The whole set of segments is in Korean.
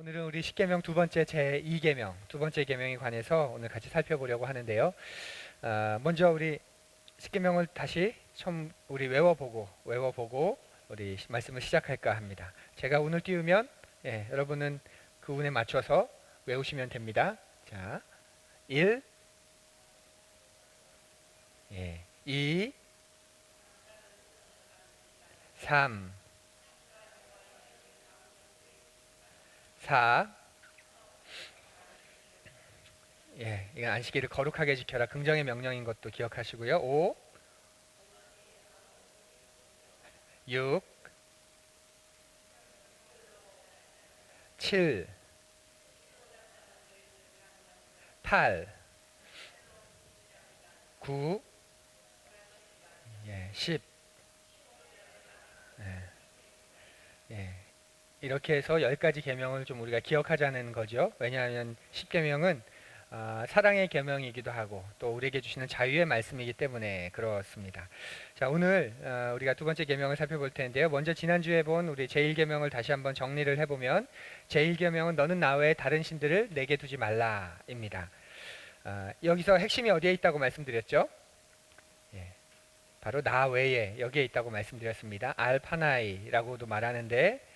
오늘은 우리 십계명 두 번째 제2계명 두 번째 계명에 관해서 오늘 같이 살펴보려고 하는데요. 먼저 우리 십계명을 다시 처음 우리 외워보고 우리 말씀을 시작할까 합니다. 제가 운을 띄우면 여러분은 그 운에 맞춰서 외우시면 됩니다. 자, 1, 2, 3, 4, 이건 안식일을 거룩하게 지켜라. 긍정의 명령인 것도 기억하시고요. 5, 6, 7, 8, 9, 10. 이렇게 해서 10가지 계명을 좀 우리가 기억하자는 거죠. 왜냐하면 10계명은 사랑의 계명이기도 하고 또 우리에게 주시는 자유의 말씀이기 때문에 그렇습니다. 자, 오늘 우리가 두 번째 계명을 살펴볼 텐데요. 먼저 지난주에 본 우리 제1계명을 다시 한번 정리를 해보면 제1계명은 너는 나 외에 다른 신들을 내게 두지 말라입니다. 여기서 핵심이 어디에 있다고 말씀드렸죠? 바로 나 외에 여기에 있다고 말씀드렸습니다. 알파나이라고도 말하는데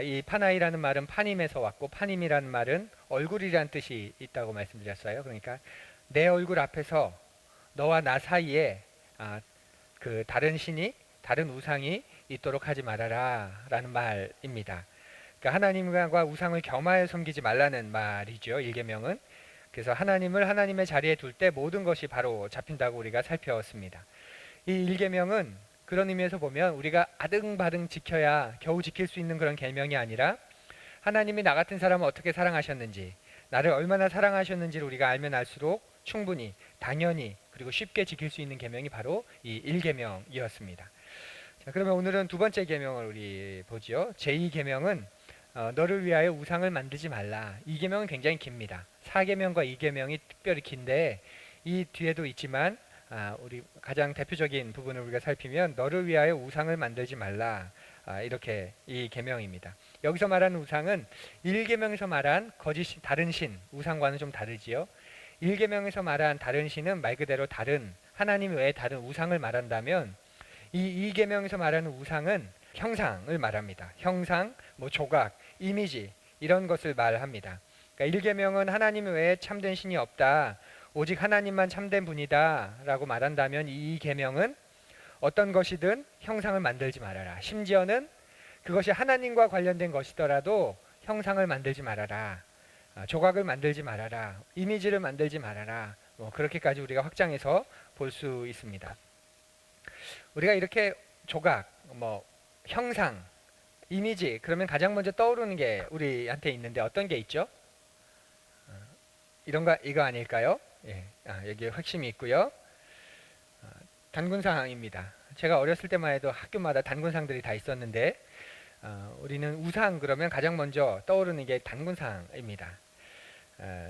이 파나이라는 말은 파님에서 왔고 파님이라는 말은 얼굴이라는 뜻이 있다고 말씀드렸어요. 그러니까 내 얼굴 앞에서 너와 나 사이에 그 다른 신이 다른 우상이 있도록 하지 말아라 라는 말입니다. 그러니까 하나님과 우상을 겸하여 섬기지 말라는 말이죠. 1계명은. 그래서 하나님을 하나님의 자리에 둘 때 모든 것이 바로 잡힌다고 우리가 살펴봤습니다. 이 1계명은 그런 의미에서 보면 우리가 아등바등 지켜야 겨우 지킬 수 있는 그런 계명이 아니라 하나님이 나 같은 사람을 어떻게 사랑하셨는지, 나를 얼마나 사랑하셨는지를 우리가 알면 알수록 충분히, 당연히, 그리고 쉽게 지킬 수 있는 계명이 바로 이 1계명이었습니다. 자, 그러면 오늘은 두 번째 계명을 우리 보지요. 제2계명은 너를 위하여 우상을 만들지 말라. 이 계명은 굉장히 깁니다. 4계명과 2계명이 특별히 긴데 이 뒤에도 있지만 우리 가장 대표적인 부분을 우리가 살피면 너를 위하여 우상을 만들지 말라. 이렇게 이 계명입니다. 여기서 말하는 우상은 1계명에서 말한 거짓 다른 신, 우상과는 좀 다르지요. 1계명에서 말한 다른 신은 말 그대로 다른 하나님 외에 다른 우상을 말한다면 이 2계명에서 말하는 우상은 형상을 말합니다. 형상, 조각, 이미지 이런 것을 말합니다. 그러니까 1계명은 하나님 외에 참된 신이 없다. 오직 하나님만 참된 분이다 라고 말한다면 이 계명은 어떤 것이든 형상을 만들지 말아라. 심지어는 그것이 하나님과 관련된 것이더라도 형상을 만들지 말아라. 조각을 만들지 말아라. 이미지를 만들지 말아라. 그렇게까지 우리가 확장해서 볼 수 있습니다. 우리가 이렇게 조각, 형상, 이미지 그러면 가장 먼저 떠오르는 게 우리한테 있는데 어떤 게 있죠? 이거 아닐까요? 여기에 핵심이 있고요. 단군상입니다. 제가 어렸을 때만 해도 학교마다 단군상들이 다 있었는데 우리는 우상 그러면 가장 먼저 떠오르는 게 단군상입니다.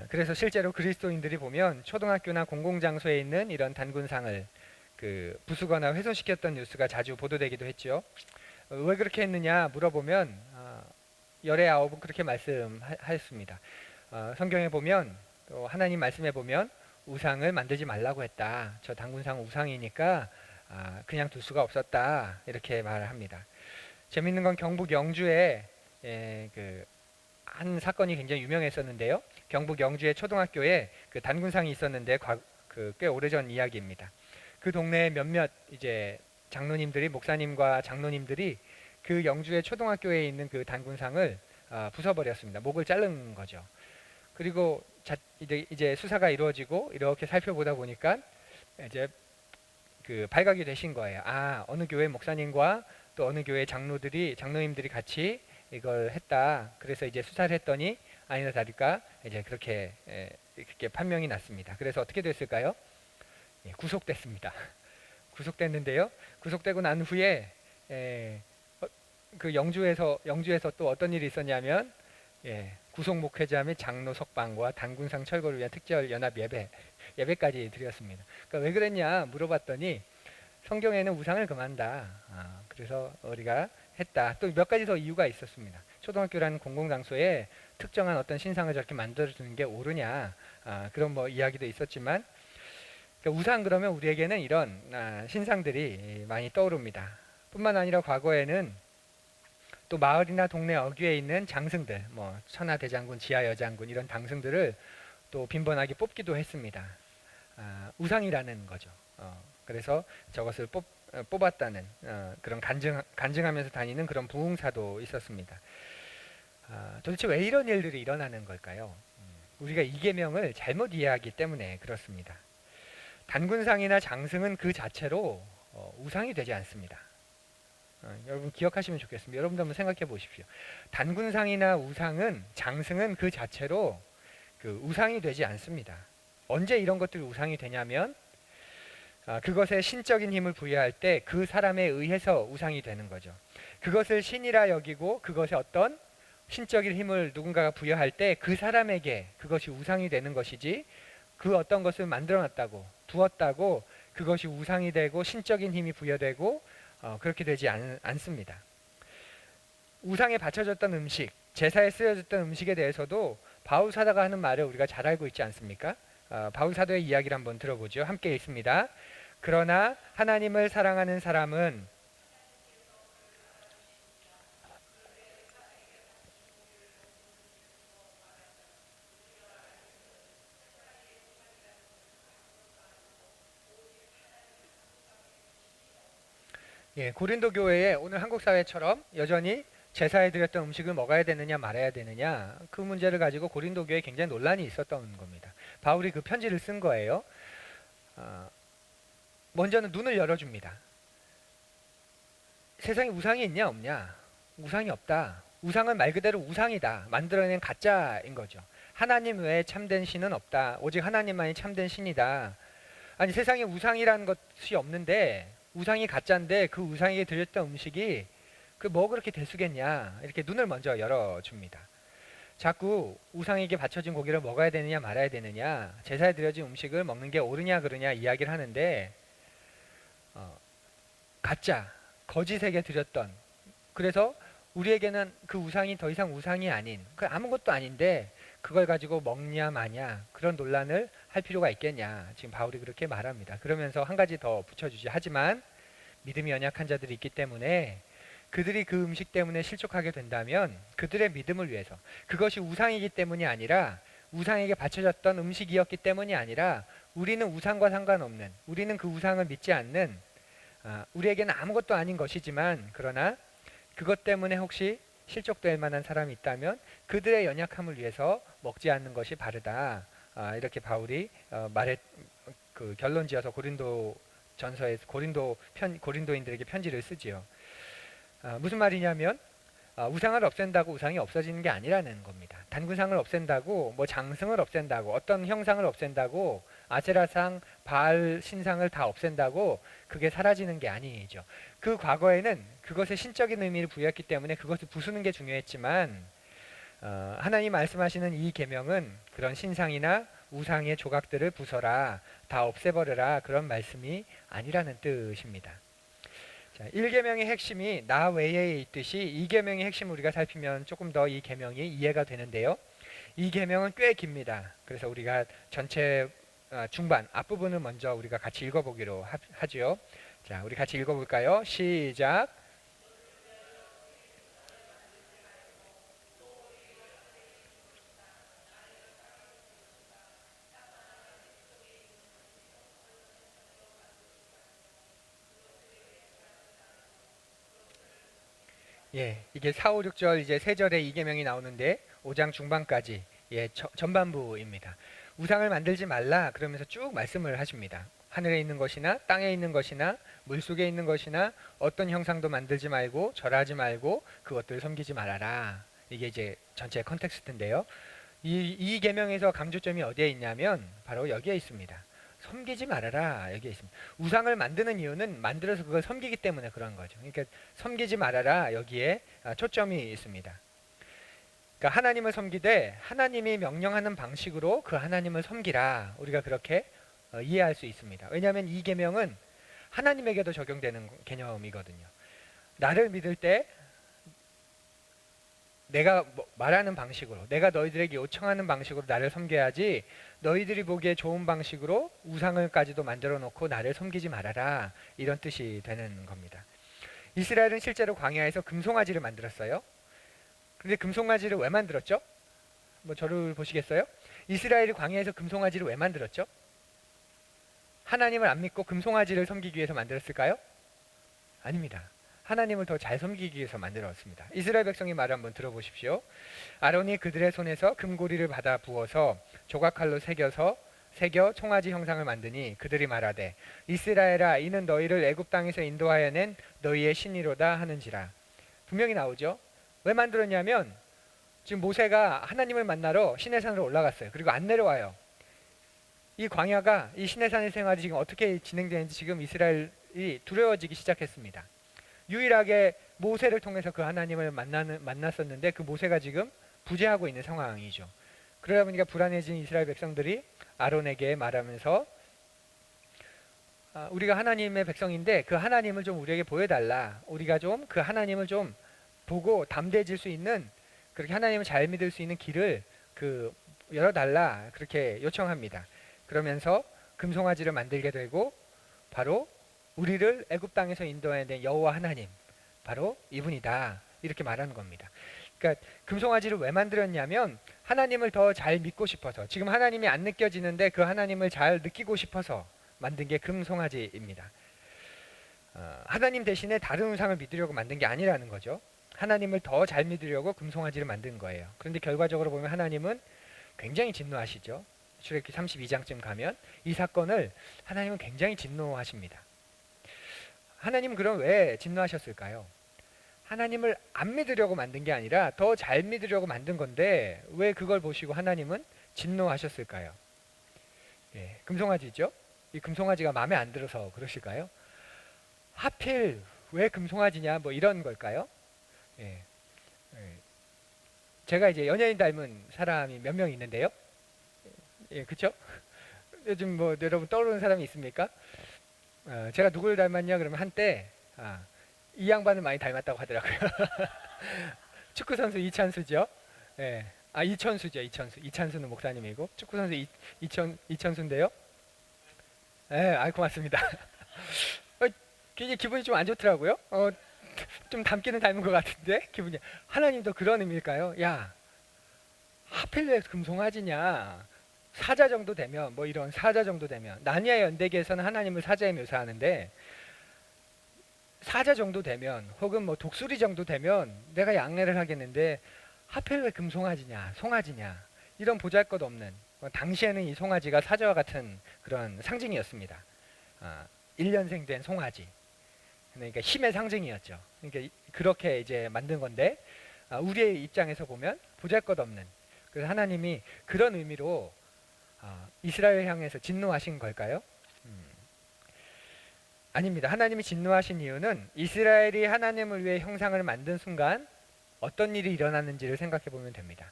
그래서 실제로 그리스도인들이 보면 초등학교나 공공장소에 있는 이런 단군상을 부수거나 훼손시켰던 뉴스가 자주 보도되기도 했죠. 왜 그렇게 했느냐 물어보면 열의 아홉은 그렇게 말씀하였습니다. 성경에 보면 또 하나님 말씀에 보면 우상을 만들지 말라고 했다. 저 단군상 우상이니까 그냥 둘 수가 없었다. 이렇게 말을 합니다. 재밌는 건 경북 영주에 한 사건이 굉장히 유명했었는데요. 경북 영주의 초등학교에 그 단군상이 있었는데 꽤 오래전 이야기입니다. 그 동네에 몇몇 이제 장로님들이 목사님과 장로님들이 그 영주의 초등학교에 있는 그 단군상을 부숴버렸습니다. 목을 자른 거죠. 그리고 이제 수사가 이루어지고 이렇게 살펴보다 보니까 이제 발각이 되신 거예요. 어느 교회 목사님과 또 어느 교회 장로님들이 같이 이걸 했다. 그래서 이제 수사를 했더니 아니나 다를까 이제 그렇게 판명이 났습니다. 그래서 어떻게 됐을까요? 구속됐습니다. 구속됐는데요. 구속되고 난 후에 그 영주에서 또 어떤 일이 있었냐면 구속 목회자 및 장로 석방과 단군상 철거를 위한 특별 연합 예배까지 드렸습니다. 그러니까 왜 그랬냐 물어봤더니 성경에는 우상을 금한다. 그래서 우리가 했다. 또 몇 가지 더 이유가 있었습니다. 초등학교라는 공공장소에 특정한 어떤 신상을 저렇게 만들어주는 게 옳으냐, 그런 뭐 이야기도 있었지만, 그러니까 우상 그러면 우리에게는 이런 신상들이 많이 떠오릅니다. 뿐만 아니라 과거에는 또 마을이나 동네 어귀에 있는 장승들, 뭐 천하대장군, 지하여장군 이런 장승들을 또 빈번하게 뽑기도 했습니다. 우상이라는 거죠. 그래서 저것을 뽑았다는 그런 간증하면서 다니는 그런 부흥사도 있었습니다. 도대체 왜 이런 일들이 일어나는 걸까요? 우리가 이 계명을 잘못 이해하기 때문에 그렇습니다. 단군상이나 장승은 그 자체로 우상이 되지 않습니다. 여러분 기억하시면 좋겠습니다. 여러분도 한번 생각해 보십시오. 단군상이나 우상은, 장승은 그 자체로 그 우상이 되지 않습니다. 언제 이런 것들이 우상이 되냐면 그것에 신적인 힘을 부여할 때 그 사람에 의해서 우상이 되는 거죠. 그것을 신이라 여기고 그것에 어떤 신적인 힘을 누군가가 부여할 때 그 사람에게 그것이 우상이 되는 것이지, 그 어떤 것을 만들어놨다고 두었다고 그것이 우상이 되고 신적인 힘이 부여되고 그렇게 되지 않습니다. 우상에 바쳐졌던 음식, 제사에 쓰여졌던 음식에 대해서도 바울 사도가 하는 말을 우리가 잘 알고 있지 않습니까? 바울 사도의 이야기를 한번 들어보죠. 함께 읽습니다. 그러나 하나님을 사랑하는 사람은 고린도 교회에 오늘 한국 사회처럼 여전히 제사에 드렸던 음식을 먹어야 되느냐 말아야 되느냐, 그 문제를 가지고 고린도 교회에 굉장히 논란이 있었던 겁니다. 바울이 그 편지를 쓴 거예요. 먼저는 눈을 열어줍니다. 세상에 우상이 있냐 없냐? 우상이 없다. 우상은 말 그대로 우상이다. 만들어낸 가짜인 거죠. 하나님 외에 참된 신은 없다. 오직 하나님만이 참된 신이다. 아니 세상에 우상이라는 것이 없는데, 우상이 가짜인데 그 우상에게 드렸던 음식이 그 뭐 그렇게 대수겠냐, 이렇게 눈을 먼저 열어줍니다. 자꾸 우상에게 바쳐진 고기를 먹어야 되느냐 말아야 되느냐, 제사에 드려진 음식을 먹는 게 옳으냐 그르냐 이야기를 하는데, 가짜 거짓에게 드렸던, 그래서 우리에게는 그 우상이 더 이상 우상이 아닌, 그 아무것도 아닌데 그걸 가지고 먹냐 마냐 그런 논란을 할 필요가 있겠냐, 지금 바울이 그렇게 말합니다. 그러면서 한 가지 더 붙여주지. 하지만 믿음이 연약한 자들이 있기 때문에 그들이 그 음식 때문에 실족하게 된다면 그들의 믿음을 위해서, 그것이 우상이기 때문이 아니라, 우상에게 바쳐졌던 음식이었기 때문이 아니라, 우리는 우상과 상관없는, 우리는 그 우상을 믿지 않는, 우리에게는 아무것도 아닌 것이지만 그러나 그것 때문에 혹시 실족될 만한 사람이 있다면 그들의 연약함을 위해서 먹지 않는 것이 바르다. 이렇게 바울이 그 결론지어서 고린도전서에서 고린도인들에게 편지를 쓰지요. 무슨 말이냐면 우상을 없앤다고 우상이 없어지는 게 아니라는 겁니다. 단군상을 없앤다고, 뭐 장승을 없앤다고, 어떤 형상을 없앤다고, 아세라상, 바알 신상을 다 없앤다고 그게 사라지는 게 아니죠. 그 과거에는 그것에 신적인 의미를 부여했기 때문에 그것을 부수는 게 중요했지만, 하나님 말씀하시는 이 계명은 그런 신상이나 우상의 조각들을 부숴라, 다 없애버려라, 그런 말씀이 아니라는 뜻입니다. 1계명의 핵심이 나 외에 있듯이 2계명의 핵심을 우리가 살피면 조금 더 이 계명이 이해가 되는데요. 이 계명은 꽤 깁니다. 그래서 우리가 전체 중반 앞부분을 먼저 우리가 같이 읽어보기로 하죠. 자, 우리 같이 읽어볼까요? 시작. 이게 4, 5, 6절 이제 세 절에 이 계명이 나오는데 5장 중반까지 전반부입니다. 우상을 만들지 말라 그러면서 쭉 말씀을 하십니다. 하늘에 있는 것이나 땅에 있는 것이나 물속에 있는 것이나 어떤 형상도 만들지 말고 절하지 말고 그것들을 섬기지 말아라. 이게 이제 전체 컨텍스트인데요. 이 계명에서 강조점이 어디에 있냐면 바로 여기에 있습니다. 섬기지 말아라, 여기에 있습니다. 우상을 만드는 이유는 만들어서 그걸 섬기기 때문에 그런 거죠. 그러니까 섬기지 말아라, 여기에 초점이 있습니다. 그러니까 하나님을 섬기되 하나님이 명령하는 방식으로 그 하나님을 섬기라, 우리가 그렇게 이해할 수 있습니다. 왜냐하면 이 계명은 하나님에게도 적용되는 개념이거든요. 나를 믿을 때 내가 말하는 방식으로, 내가 너희들에게 요청하는 방식으로 나를 섬겨야지, 너희들이 보기에 좋은 방식으로 우상을까지도 만들어 놓고 나를 섬기지 말아라, 이런 뜻이 되는 겁니다. 이스라엘은 실제로 광야에서 금송아지를 만들었어요. 근데 금송아지를 왜 만들었죠? 저를 보시겠어요? 이스라엘이 광야에서 금송아지를 왜 만들었죠? 하나님을 안 믿고 금송아지를 섬기기 위해서 만들었을까요? 아닙니다. 하나님을 더 잘 섬기기 위해서 만들었습니다. 이스라엘 백성의 말을 한번 들어보십시오. 아론이 그들의 손에서 금고리를 받아 부어서 조각칼로 새겨 송아지 형상을 만드니 그들이 말하되 이스라엘아 이는 너희를 애굽 땅에서 인도하여 낸 너희의 신이로다 하는지라. 분명히 나오죠. 왜 만들었냐면 지금 모세가 하나님을 만나러 시내산으로 올라갔어요. 그리고 안 내려와요. 이 광야가, 이 시내산의 생활이 지금 어떻게 진행되는지 지금 이스라엘이 두려워지기 시작했습니다. 유일하게 모세를 통해서 그 하나님을 만났었는데 그 모세가 지금 부재하고 있는 상황이죠. 그러다 보니까 불안해진 이스라엘 백성들이 아론에게 말하면서 우리가 하나님의 백성인데 그 하나님을 좀 우리에게 보여달라. 우리가 좀 그 하나님을 좀 보고 담대해질 수 있는, 그렇게 하나님을 잘 믿을 수 있는 길을 열어달라, 그렇게 요청합니다. 그러면서 금송아지를 만들게 되고 바로 우리를 애굽 땅에서 인도해낸 여호와 하나님, 바로 이분이다, 이렇게 말하는 겁니다. 그러니까 금송아지를 왜 만들었냐면 하나님을 더 잘 믿고 싶어서, 지금 하나님이 안 느껴지는데 그 하나님을 잘 느끼고 싶어서 만든 게 금송아지입니다. 하나님 대신에 다른 우상을 믿으려고 만든 게 아니라는 거죠. 하나님을 더 잘 믿으려고 금송아지를 만든 거예요. 그런데 결과적으로 보면 하나님은 굉장히 진노하시죠. 출애굽기 32장쯤 가면 이 사건을 하나님은 굉장히 진노하십니다. 하나님 그럼 왜 진노하셨을까요? 하나님을 안 믿으려고 만든 게 아니라 더 잘 믿으려고 만든 건데 왜 그걸 보시고 하나님은 진노하셨을까요? 금송아지죠? 이 금송아지가 마음에 안 들어서 그러실까요? 하필 왜 금송아지냐, 이런 걸까요? 제가 이제 연예인 닮은 사람이 몇 명 있는데요. 그쵸? 요즘 여러분 떠오르는 사람이 있습니까? 제가 누구를 닮았냐 그러면 한때 이 양반을 많이 닮았다고 하더라고요. 축구선수 이찬수죠. 이천수죠. 이찬수는 목사님이고 축구선수 이천수인데요. 고맙습니다. 굉장히 기분이 좀 안 좋더라고요. 좀 닮기는 닮은 것 같은데 기분이. 하나님도 그런 의미일까요? 야, 하필 왜 금송아지냐, 사자 정도 되면, 이런 사자 정도 되면, 나니아 연대기에서는 하나님을 사자에 묘사하는데 사자 정도 되면, 혹은 독수리 정도 되면 내가 양해를 하겠는데 하필 왜 금송아지냐, 송아지냐, 이런 보잘것없는, 당시에는 이 송아지가 사자와 같은 그런 상징이었습니다. 1년생 된 송아지, 그러니까 힘의 상징이었죠. 그러니까 그렇게 이제 만든 건데 우리의 입장에서 보면 보잘것없는, 그래서 하나님이 그런 의미로 이스라엘 향해서 진노하신 걸까요? 아닙니다. 하나님이 진노하신 이유는 이스라엘이 하나님을 위해 형상을 만든 순간 어떤 일이 일어났는지를 생각해 보면 됩니다.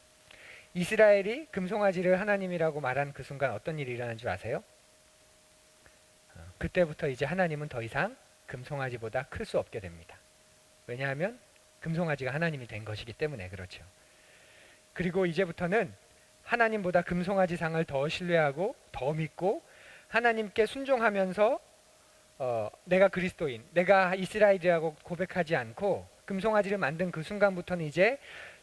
이스라엘이 금송아지를 하나님이라고 말한 그 순간 어떤 일이 일어난 줄 아세요? 그때부터 이제 하나님은 더 이상 금송아지보다 클 수 없게 됩니다. 왜냐하면 금송아지가 하나님이 된 것이기 때문에 그렇죠. 그리고 이제부터는 하나님보다 금송아지 상을 더 신뢰하고 더 믿고 하나님께 순종하면서 내가 그리스도인, 내가 이스라엘이라고 고백하지 않고, 금송아지를 만든 그 순간부터는 이제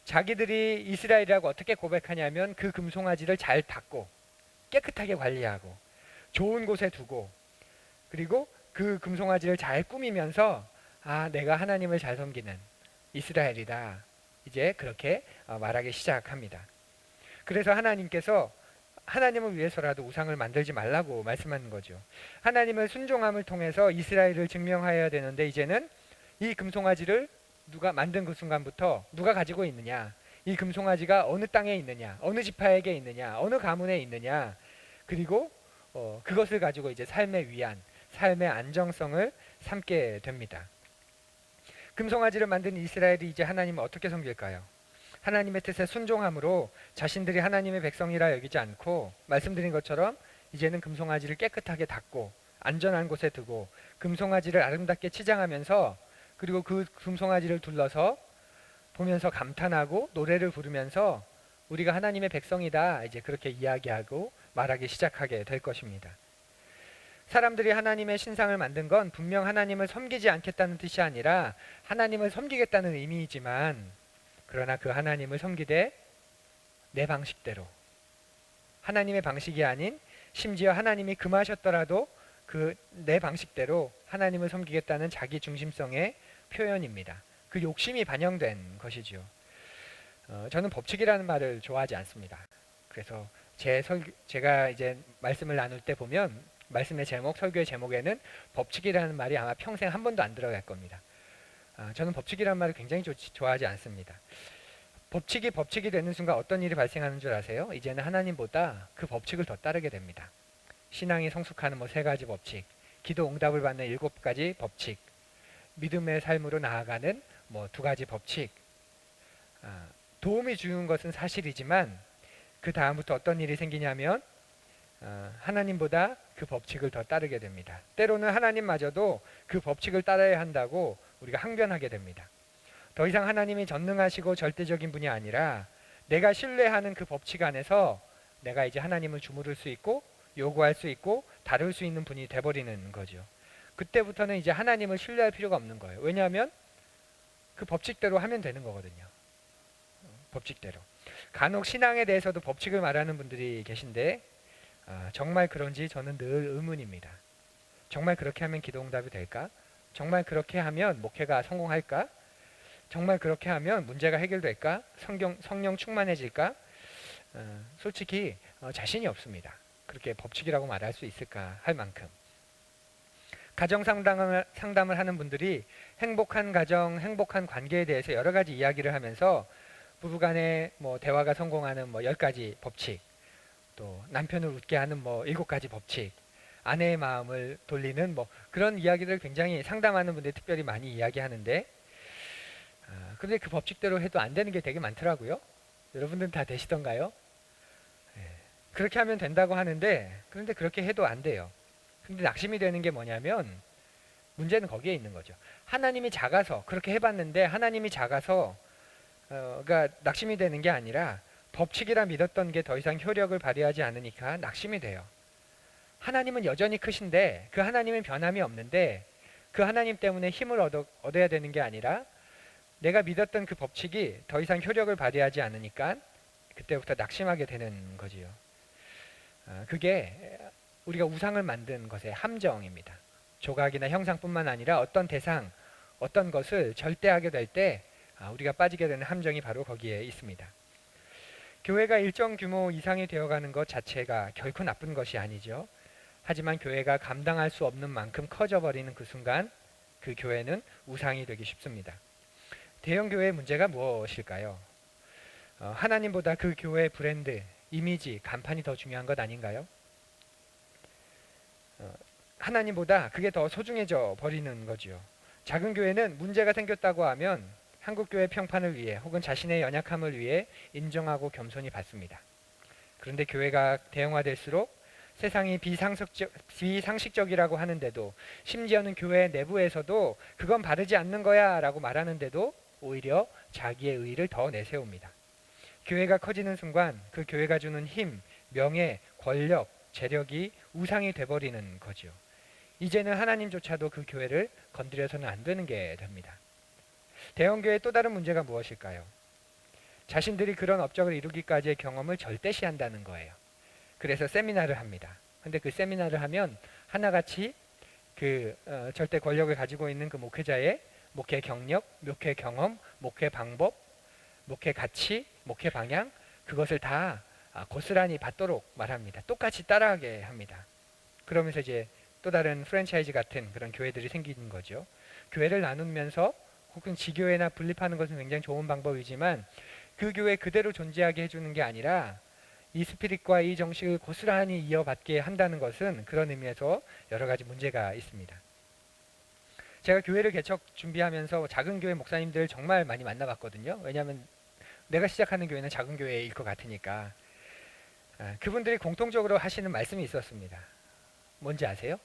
자기들이 이스라엘이라고 어떻게 고백하냐면 그 금송아지를 잘 닦고 깨끗하게 관리하고 좋은 곳에 두고, 그리고 그 금송아지를 잘 꾸미면서 내가 하나님을 잘 섬기는 이스라엘이다, 이제 그렇게 말하기 시작합니다. 그래서 하나님께서 하나님을 위해서라도 우상을 만들지 말라고 말씀하는 거죠. 하나님을 순종함을 통해서 이스라엘을 증명하여야 되는데 이제는 이 금송아지를 누가 만든 그 순간부터 누가 가지고 있느냐, 이 금송아지가 어느 땅에 있느냐, 어느 지파에게 있느냐, 어느 가문에 있느냐, 그리고 그것을 가지고 이제 삶의 위안, 삶의 안정성을 삼게 됩니다. 금송아지를 만든 이스라엘이 이제 하나님을 어떻게 섬길까요? 하나님의 뜻에 순종함으로 자신들이 하나님의 백성이라 여기지 않고, 말씀드린 것처럼 이제는 금송아지를 깨끗하게 닦고 안전한 곳에 두고 금송아지를 아름답게 치장하면서, 그리고 그 금송아지를 둘러서 보면서 감탄하고 노래를 부르면서 우리가 하나님의 백성이다 이제 그렇게 이야기하고 말하기 시작하게 될 것입니다. 사람들이 하나님의 신상을 만든 건 분명 하나님을 섬기지 않겠다는 뜻이 아니라 하나님을 섬기겠다는 의미이지만, 그러나 그 하나님을 섬기되 내 방식대로, 하나님의 방식이 아닌 심지어 하나님이 금하셨더라도 그 내 방식대로 하나님을 섬기겠다는 자기 중심성의 표현입니다. 그 욕심이 반영된 것이죠. 저는 법칙이라는 말을 좋아하지 않습니다. 그래서 제가 이제 말씀을 나눌 때 보면 말씀의 제목, 설교의 제목에는 법칙이라는 말이 아마 평생 한 번도 안 들어갈 겁니다. 저는 법칙이라는 말을 굉장히 좋아하지 않습니다. 법칙이 되는 순간 어떤 일이 발생하는 줄 아세요? 이제는 하나님보다 그 법칙을 더 따르게 됩니다. 신앙이 성숙하는 3가지 법칙, 기도 응답을 받는 7가지 법칙, 믿음의 삶으로 나아가는 2가지 법칙. 도움이 주는 것은 사실이지만 그 다음부터 어떤 일이 생기냐면 하나님보다 그 법칙을 더 따르게 됩니다. 때로는 하나님마저도 그 법칙을 따라야 한다고 우리가 항변하게 됩니다. 더 이상 하나님이 전능하시고 절대적인 분이 아니라 내가 신뢰하는 그 법칙 안에서 내가 이제 하나님을 주무를 수 있고 요구할 수 있고 다룰 수 있는 분이 돼버리는 거죠. 그때부터는 이제 하나님을 신뢰할 필요가 없는 거예요. 왜냐하면 그 법칙대로 하면 되는 거거든요. 법칙대로. 간혹 신앙에 대해서도 법칙을 말하는 분들이 계신데 정말 그런지 저는 늘 의문입니다. 정말 그렇게 하면 기도응답이 될까? 정말 그렇게 하면 목회가 성공할까? 정말 그렇게 하면 문제가 해결될까? 성령 충만해질까? 솔직히 자신이 없습니다. 그렇게 법칙이라고 말할 수 있을까 할 만큼. 가정 상담을 하는 분들이 행복한 가정, 행복한 관계에 대해서 여러 가지 이야기를 하면서 부부간의 대화가 성공하는 10가지 법칙, 또 남편을 웃게 하는 7가지 법칙, 아내의 마음을 돌리는 그런 이야기를 굉장히 상담하는 분들이 특별히 많이 이야기하는데, 그런데 그 법칙대로 해도 안 되는 게 되게 많더라고요. 여러분들은 다 되시던가요? 그렇게 하면 된다고 하는데, 그런데 그렇게 해도 안 돼요. 근데 낙심이 되는 게 뭐냐면 문제는 거기에 있는 거죠. 하나님이 작아서 그렇게 해봤는데 하나님이 작아서 가 낙심이 되는 게 아니라 법칙이라 믿었던 게 더 이상 효력을 발휘하지 않으니까 낙심이 돼요. 하나님은 여전히 크신데 그 하나님은 변함이 없는데 그 하나님 때문에 힘을 얻어야 되는 게 아니라 내가 믿었던 그 법칙이 더 이상 효력을 발휘하지 않으니까 그때부터 낙심하게 되는 거지요. 그게 우리가 우상을 만든 것의 함정입니다. 조각이나 형상뿐만 아니라 어떤 대상, 어떤 것을 절대하게 될 때 우리가 빠지게 되는 함정이 바로 거기에 있습니다. 교회가 일정 규모 이상이 되어가는 것 자체가 결코 나쁜 것이 아니죠. 하지만 교회가 감당할 수 없는 만큼 커져버리는 그 순간 그 교회는 우상이 되기 쉽습니다. 대형 교회의 문제가 무엇일까요? 하나님보다 그 교회의 브랜드, 이미지, 간판이 더 중요한 것 아닌가요? 하나님보다 그게 더 소중해져 버리는 거죠. 작은 교회는 문제가 생겼다고 하면 한국교회 평판을 위해 혹은 자신의 연약함을 위해 인정하고 겸손히 받습니다. 그런데 교회가 대형화될수록 세상이 비상식적이라고 하는데도, 심지어는 교회 내부에서도 그건 바르지 않는 거야 라고 말하는데도 오히려 자기의 의의를 더 내세웁니다. 교회가 커지는 순간 그 교회가 주는 힘, 명예, 권력, 재력이 우상이 돼버리는 거죠. 이제는 하나님조차도 그 교회를 건드려서는 안 되는 게 됩니다. 대형교회의 또 다른 문제가 무엇일까요? 자신들이 그런 업적을 이루기까지의 경험을 절대시한다는 거예요. 그래서 세미나를 합니다. 근데 그 세미나를 하면 하나같이 절대 권력을 가지고 있는 그 목회자의 목회 경력, 목회 경험, 목회 방법, 목회 가치, 목회 방향, 그것을 다 고스란히 받도록 말합니다. 똑같이 따라하게 합니다. 그러면서 이제 또 다른 프랜차이즈 같은 그런 교회들이 생기는 거죠. 교회를 나누면서 혹은 지교회나 분립하는 것은 굉장히 좋은 방법이지만 그 교회 그대로 존재하게 해주는 게 아니라 이 스피릿과 이 정식을 고스란히 이어받게 한다는 것은 그런 의미에서 여러 가지 문제가 있습니다. 제가 교회를 개척 준비하면서 작은 교회 목사님들 정말 많이 만나봤거든요. 왜냐하면 내가 시작하는 교회는 작은 교회일 것 같으니까. 그분들이 공통적으로 하시는 말씀이 있었습니다. 뭔지 아세요?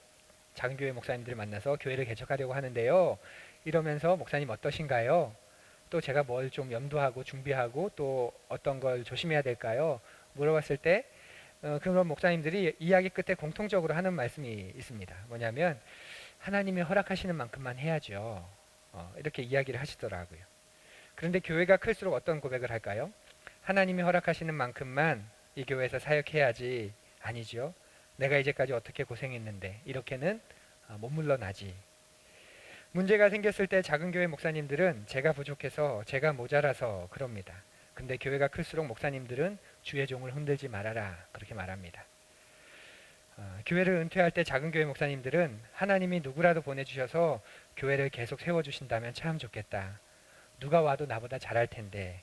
작은 교회 목사님들을 만나서 교회를 개척하려고 하는데요. 이러면서 목사님 어떠신가요? 또 제가 뭘 좀 염두하고 준비하고 또 어떤 걸 조심해야 될까요? 물어봤을 때 그런 목사님들이 이야기 끝에 공통적으로 하는 말씀이 있습니다. 뭐냐면 하나님이 허락하시는 만큼만 해야죠. 이렇게 이야기를 하시더라고요. 그런데 교회가 클수록 어떤 고백을 할까요? 하나님이 허락하시는 만큼만 이 교회에서 사역해야지. 아니죠. 내가 이제까지 어떻게 고생했는데 이렇게는 못 물러나지. 문제가 생겼을 때 작은 교회 목사님들은 제가 부족해서 제가 모자라서 그럽니다. 근데 교회가 클수록 목사님들은 주의 종을 흔들지 말아라 그렇게 말합니다. 교회를 은퇴할 때 작은 교회 목사님들은 하나님이 누구라도 보내주셔서 교회를 계속 세워주신다면 참 좋겠다. 누가 와도 나보다 잘할 텐데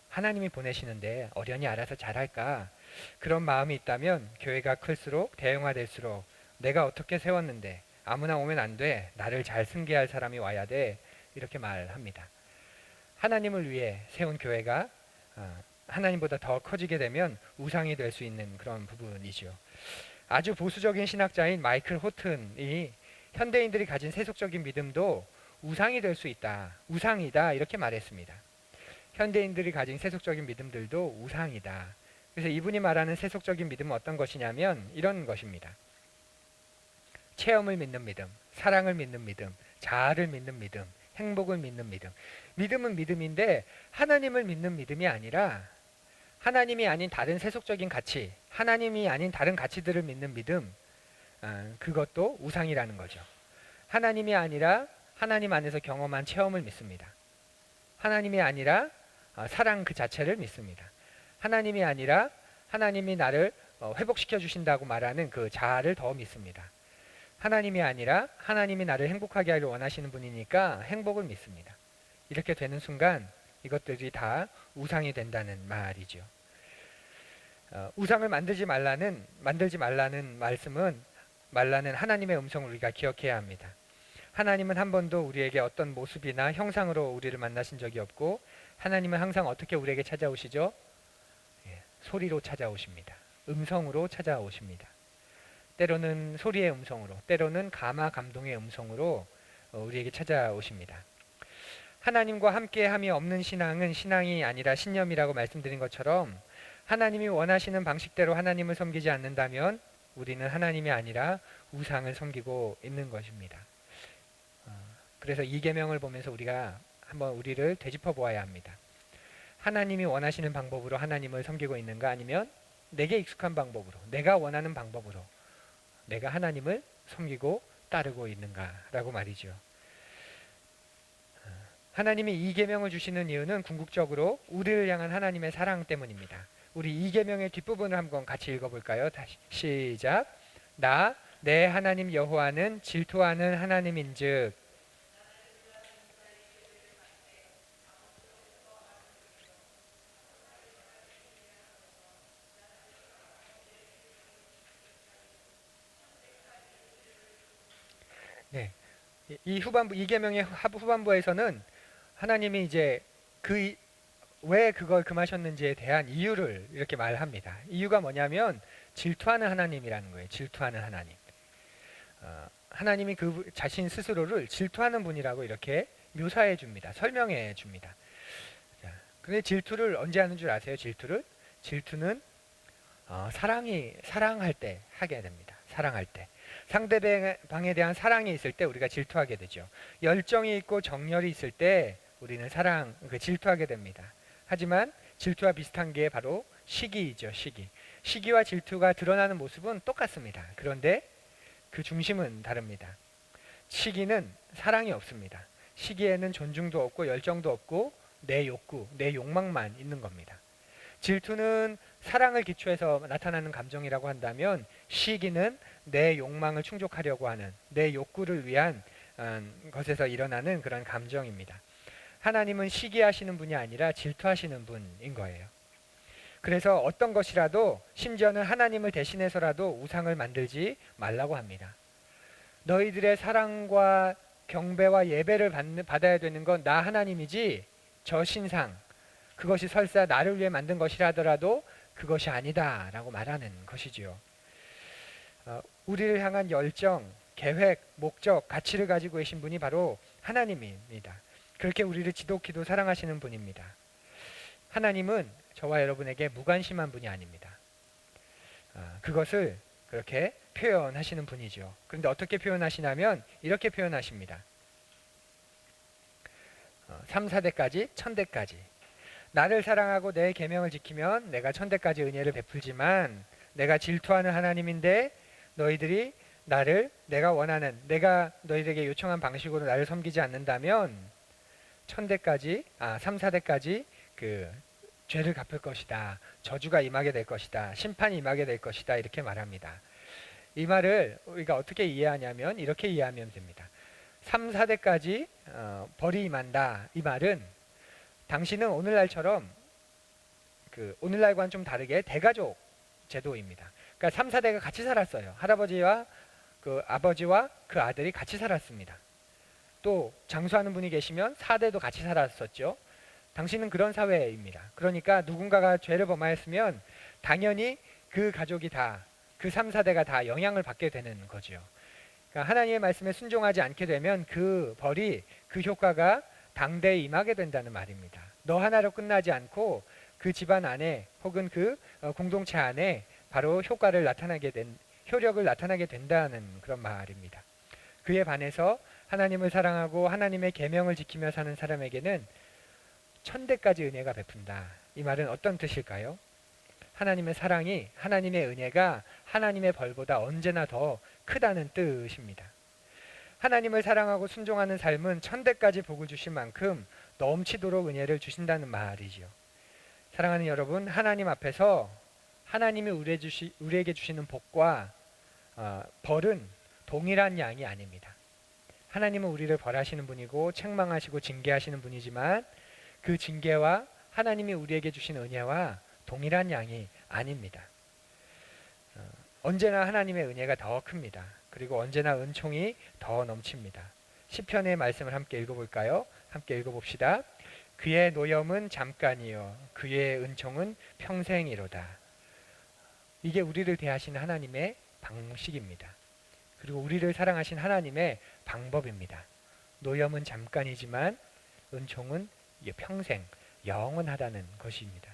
하나님이 보내시는데 어련히 알아서 잘할까? 그런 마음이 있다면 교회가 클수록 대형화될수록 내가 어떻게 세웠는데 아무나 오면 안 돼. 나를 잘 승계할 사람이 와야 돼. 이렇게 말합니다. 하나님을 위해 세운 교회가 하나님보다 더 커지게 되면 우상이 될 수 있는 그런 부분이죠. 아주 보수적인 신학자인 마이클 호튼이 현대인들이 가진 세속적인 믿음도 우상이 될 수 있다. 우상이다. 이렇게 말했습니다. 현대인들이 가진 세속적인 믿음들도 우상이다. 그래서 이분이 말하는 세속적인 믿음은 어떤 것이냐면 이런 것입니다. 체험을 믿는 믿음, 사랑을 믿는 믿음, 자아를 믿는 믿음, 행복을 믿는 믿음. 믿음은 믿음인데 하나님을 믿는 믿음이 아니라 하나님이 아닌 다른 세속적인 가치, 하나님이 아닌 다른 가치들을 믿는 믿음, 그것도 우상이라는 거죠. 하나님이 아니라 하나님 안에서 경험한 체험을 믿습니다. 하나님이 아니라 사랑 그 자체를 믿습니다. 하나님이 아니라 하나님이 나를 회복시켜 주신다고 말하는 그 자아를 더 믿습니다. 하나님이 아니라 하나님이 나를 행복하게 하길 원하시는 분이니까 행복을 믿습니다. 이렇게 되는 순간 이것들이 다 우상이 된다는 말이죠. 우상을 만들지 말라는 말라는 하나님의 음성을 우리가 기억해야 합니다. 하나님은 한 번도 우리에게 어떤 모습이나 형상으로 우리를 만나신 적이 없고 하나님은 항상 어떻게 우리에게 찾아오시죠? 소리로 찾아오십니다. 음성으로 찾아오십니다. 때로는 소리의 음성으로, 때로는 감화 감동의 음성으로 우리에게 찾아오십니다. 하나님과 함께함이 없는 신앙은 신앙이 아니라 신념이라고 말씀드린 것처럼 하나님이 원하시는 방식대로 하나님을 섬기지 않는다면 우리는 하나님이 아니라 우상을 섬기고 있는 것입니다. 그래서 이 계명을 보면서 우리가 한번 우리를 되짚어 보아야 합니다. 하나님이 원하시는 방법으로 하나님을 섬기고 있는가 아니면 내게 익숙한 방법으로 내가 원하는 방법으로 내가 하나님을 섬기고 따르고 있는가라고 말이죠. 하나님이 이 계명을 주시는 이유는 궁극적으로 우리를 향한 하나님의 사랑 때문입니다. 우리 이 계명의 뒷부분을 한번 같이 읽어볼까요? 다시 시작. 나 내 하나님 여호와는 질투하는 하나님인즉. 네, 이 후반부 이 계명의 후반부에서는 하나님이 이제 왜 그걸 금하셨는지에 대한 이유를 이렇게 말합니다. 이유가 뭐냐면 질투하는 하나님이라는 거예요. 질투하는 하나님. 하나님이 그 자신 스스로를 질투하는 분이라고 이렇게 묘사해 줍니다. 설명해 줍니다. 근데 질투를 언제 하는 줄 아세요? 질투는 사랑할 때 하게 됩니다. 사랑할 때. 상대방에 대한 사랑이 있을 때 우리가 질투하게 되죠. 열정이 있고 정열이 있을 때 우리는 질투하게 됩니다. 하지만 질투와 비슷한 게 바로 시기이죠. 시기와 질투가 드러나는 모습은 똑같습니다. 그런데 그 중심은 다릅니다. 시기는 사랑이 없습니다. 시기에는 존중도 없고 열정도 없고 내 욕구, 내 욕망만 있는 겁니다. 질투는 사랑을 기초해서 나타나는 감정이라고 한다면 시기는 내 욕망을 충족하려고 하는 내 욕구를 위한 것에서 일어나는 그런 감정입니다. 하나님은 시기하시는 분이 아니라 질투하시는 분인 거예요. 그래서 어떤 것이라도 심지어는 하나님을 대신해서라도 우상을 만들지 말라고 합니다. 너희들의 사랑과 경배와 예배를 받아야 되는 건 나 하나님이지 저 신상 그것이 설사 나를 위해 만든 것이라 하더라도 그것이 아니다 라고 말하는 것이지요. 우리를 향한 열정, 계획, 목적, 가치를 가지고 계신 분이 바로 하나님입니다. 그렇게 우리를 지독히도 사랑하시는 분입니다. 하나님은 저와 여러분에게 무관심한 분이 아닙니다. 그것을 그렇게 표현하시는 분이죠. 그런데 어떻게 표현하시냐면 이렇게 표현하십니다. 3, 4대까지, 1000대까지. 나를 사랑하고 내 계명을 지키면 내가 1000대까지 은혜를 베풀지만 내가 질투하는 하나님인데 너희들이 내가 원하는, 내가 너희들에게 요청한 방식으로 나를 섬기지 않는다면 1000대까지, 3, 4대까지 그 죄를 갚을 것이다. 저주가 임하게 될 것이다. 심판이 임하게 될 것이다. 이렇게 말합니다. 이 말을 우리가 어떻게 이해하냐면 이렇게 이해하면 됩니다. 3, 4대까지 벌이 임한다. 이 말은 당신은 오늘날처럼 오늘날과는 좀 다르게 대가족 제도입니다. 그러니까 3, 4대가 같이 살았어요. 할아버지와 그 아버지와 그 아들이 같이 살았습니다. 또 장수하는 분이 계시면 4대도 같이 살았었죠. 당신은 그런 사회입니다. 그러니까 누군가가 죄를 범하였으면 당연히 그 가족이 다, 그 3, 4대가 다 영향을 받게 되는 거죠. 그러니까 하나님의 말씀에 순종하지 않게 되면 그 벌이, 그 효과가 당대에 임하게 된다는 말입니다. 너 하나로 끝나지 않고 그 집안 안에 혹은 그 공동체 안에 바로 효력을 나타나게 된다는 그런 말입니다. 그에 반해서 하나님을 사랑하고 하나님의 계명을 지키며 사는 사람에게는 1000대까지 은혜가 베푼다. 이 말은 어떤 뜻일까요? 하나님의 사랑이, 하나님의 은혜가 하나님의 벌보다 언제나 더 크다는 뜻입니다. 하나님을 사랑하고 순종하는 삶은 1000대까지 복을 주실 만큼 넘치도록 은혜를 주신다는 말이죠. 사랑하는 여러분, 하나님 앞에서 하나님이 우리에게 주시는 복과 벌은 동일한 양이 아닙니다. 하나님은 우리를 벌하시는 분이고 책망하시고 징계하시는 분이지만 그 징계와 하나님이 우리에게 주신 은혜와 동일한 양이 아닙니다. 언제나 하나님의 은혜가 더 큽니다. 그리고 언제나 은총이 더 넘칩니다. 시편의 말씀을 함께 읽어볼까요? 함께 읽어봅시다. 그의 노염은 잠깐이요 그의 은총은 평생이로다. 이게 우리를 대하시는 하나님의 방식입니다. 그리고 우리를 사랑하신 하나님의 방법입니다. 노염은 잠깐이지만 은총은 평생 영원하다는 것입니다.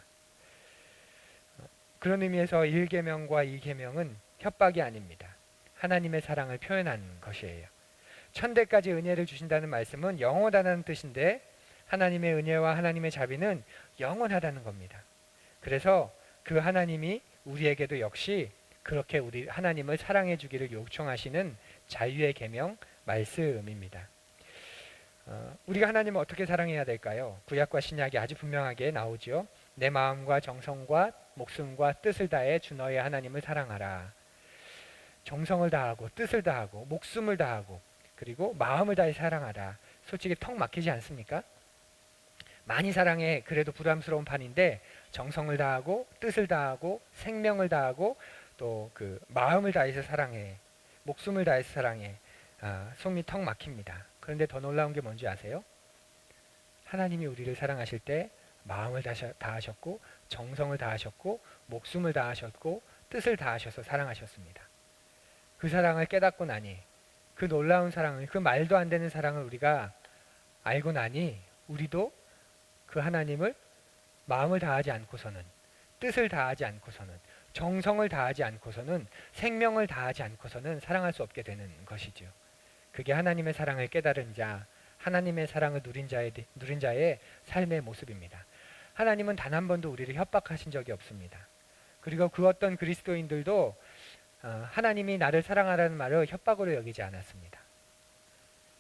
그런 의미에서 1계명과 2계명은 협박이 아닙니다. 하나님의 사랑을 표현한 것이에요. 1000대까지 은혜를 주신다는 말씀은 영원하다는 뜻인데 하나님의 은혜와 하나님의 자비는 영원하다는 겁니다. 그래서 그 하나님이 우리에게도 역시 그렇게 우리 하나님을 사랑해 주기를 요청하시는 자유의 계명 말씀입니다. 우리가 하나님을 어떻게 사랑해야 될까요? 구약과 신약이 아주 분명하게 나오죠. 내 마음과 정성과 목숨과 뜻을 다해 주 너의 하나님을 사랑하라. 정성을 다하고 뜻을 다하고 목숨을 다하고 그리고 마음을 다해 사랑하라. 솔직히 턱 막히지 않습니까? 많이 사랑해 그래도 부담스러운 판인데 정성을 다하고 뜻을 다하고 생명을 다하고 또 그 마음을 다해서 사랑해 목숨을 다해서 사랑해 속이 턱 막힙니다. 그런데 더 놀라운 게 뭔지 아세요? 하나님이 우리를 사랑하실 때 마음을 다하셨고 정성을 다하셨고 목숨을 다하셨고 뜻을 다하셔서 사랑하셨습니다. 그 사랑을 깨닫고 나니 그 놀라운 사랑을 그 말도 안 되는 사랑을 우리가 알고 나니 우리도 그 하나님을 마음을 다하지 않고서는 뜻을 다하지 않고서는 정성을 다하지 않고서는 생명을 다하지 않고서는 사랑할 수 없게 되는 것이죠. 그게 하나님의 사랑을 깨달은 자, 하나님의 사랑을 누린 자의 삶의 모습입니다. 하나님은 단 한 번도 우리를 협박하신 적이 없습니다. 그리고 그 어떤 그리스도인들도 하나님이 나를 사랑하라는 말을 협박으로 여기지 않았습니다.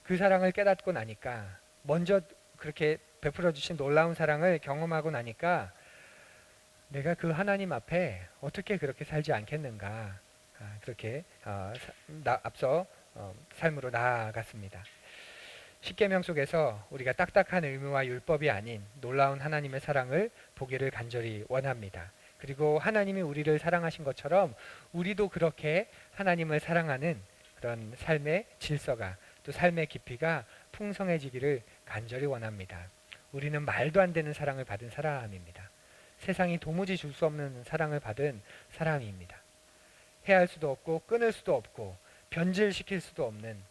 그 사랑을 깨닫고 나니까 먼저 그렇게 베풀어 주신 놀라운 사랑을 경험하고 나니까 내가 그 하나님 앞에 어떻게 그렇게 살지 않겠는가 그렇게 앞서 삶으로 나아갔습니다. 십계명 속에서 우리가 딱딱한 의무와 율법이 아닌 놀라운 하나님의 사랑을 보기를 간절히 원합니다. 그리고 하나님이 우리를 사랑하신 것처럼 우리도 그렇게 하나님을 사랑하는 그런 삶의 질서가 또 삶의 깊이가 풍성해지기를 간절히 원합니다. 우리는 말도 안 되는 사랑을 받은 사람입니다. 세상이 도무지 줄 수 없는 사랑을 받은 사람입니다. 해할 수도 없고 끊을 수도 없고 변질시킬 수도 없는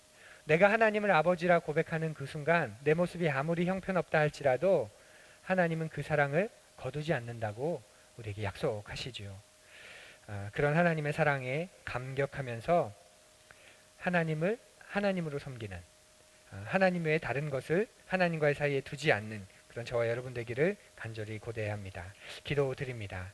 내가 하나님을 아버지라 고백하는 그 순간 내 모습이 아무리 형편없다 할지라도 하나님은 그 사랑을 거두지 않는다고 우리에게 약속하시지요. 그런 하나님의 사랑에 감격하면서 하나님을 하나님으로 섬기는, 하나님 외에 다른 것을 하나님과의 사이에 두지 않는 그런 저와 여러분 되기를 간절히 고대합니다. 기도드립니다.